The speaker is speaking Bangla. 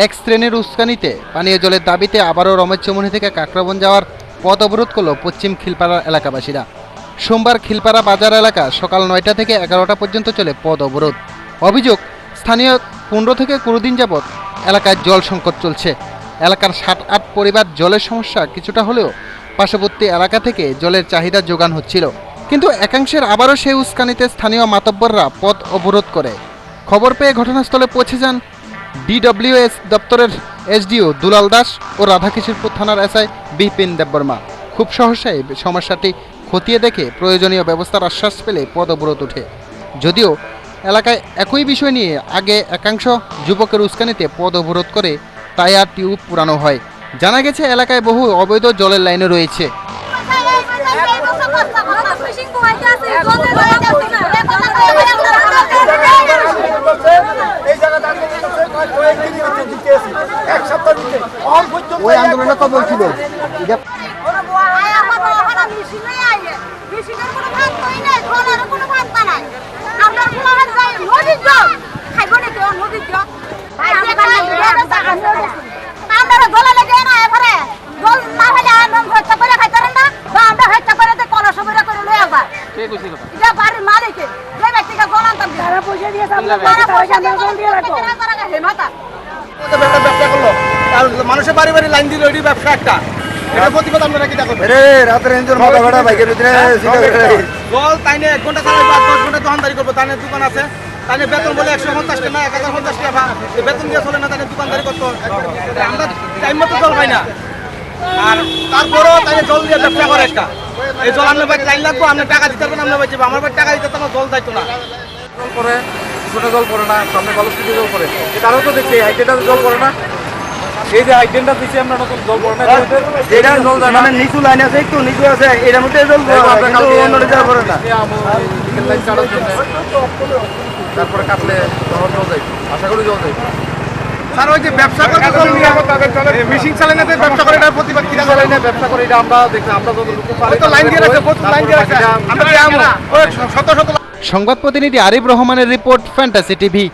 এক শ্রেণীর উস্কানিতে পানীয় জলের দাবিতে আবারও রমেশচৌমুহনী থেকে কাকরাবন যাওয়ার পথ অবরোধ করল পশ্চিম খিলপাড়া এলাকাবাসীরা। সোমবার খিলপাড়া বাজার এলাকা সকাল 9টা থেকে 11টা পর্যন্ত চলে পথ অবরোধ। অভিযোগ, স্থানীয় 15 থেকে 20 দিন যাবৎ এলাকায় জল সংকট চলছে। এলাকার 60-8 পরিবার জলের সমস্যা কিছুটা হলেও পার্শ্ববর্তী এলাকা থেকে জলের চাহিদা যোগান হচ্ছিল, কিন্তু একাংশের আবারও সেই উস্কানিতে স্থানীয় মাতব্বররা পথ অবরোধ করে। খবর পেয়ে ঘটনাস্থলে পৌঁছে যান DWS দপ্তরের SDO দুলাল দাস ও রাধাকিশোরপুর থানার SI বিপিন দেববর্মা। খুব সহসাই সমস্যাটি খতিয়ে দেখে প্রয়োজনীয় ব্যবস্থার আশ্বাস পেলে পথ অবরোধ ওঠে। যদিও এলাকায় একই বিষয় নিয়ে আগে একাংশ যুবকের উস্কানিতে পথ অবরোধ করে টায়ার টিউব পুরানো হয়। জানা গেছে এলাকায় বহু অবৈধ জলের লাইনও রয়েছে। ওই আন্দোলনে তো বলছিল মানুষের বাড়ি বাড়ি লাইন দিল ওই ব্যবসা একটা প্রতিবাদ আপনারা কি দেখো জল তাইনে 1 ঘন্টা চালাই 10 ঘন্টা দোকানদারি করবো। তাইনে দোকান আছে, তাইনে বেতন বলে 150 টাকা না 1050 টাকা বেতন দিয়ে চলে না, তাইনে দোকানদারি করতো। আমরা টাইম মতো জল পাই না, আর তারপরও তাইনে জল দিয়ে ব্যবসা করে একটা। এই জল আপনার বাড়ি লাইন লাগবো, আপনি টাকা দিতে পারবেন, আপনার বাড়ি আমার বাড়ি টাকা দিতে আমার জল যাইতো না। জল পরে কিছুটা জল পড়ে না, সামনে কলসিতে জল পড়ে, তারও তো দেখছি হাইটেনটা জল পড়ে না। এই যে হাইটেনটা দিচ্ছি আমরা নতুন জল পড়ে না, এটা জল যায় না, নিচু লাইন আছে, একটু নিচু আছে, এটার মধ্যে জল পড়ে না, পড়ে না। তারপরে কাটলে তখন জল যাই, আশা করি জল যাই। স্যার ওই যে ব্যবসা করে মেশিন চালানো ব্যবসা করে এটার প্রতিবাদ কিনা লাইনে ব্যবসা করে এটা আমরা দেখলাম, আমরা যতটুকু পারি তো লাইন দিয়ে রাখছে, লাইন দিয়ে রাখছে, আমরা শত শত। সংবাদ প্রতিনিধি আরিফ রহমানের রিপোর্ট, ফ্যান্টাসি টিভি।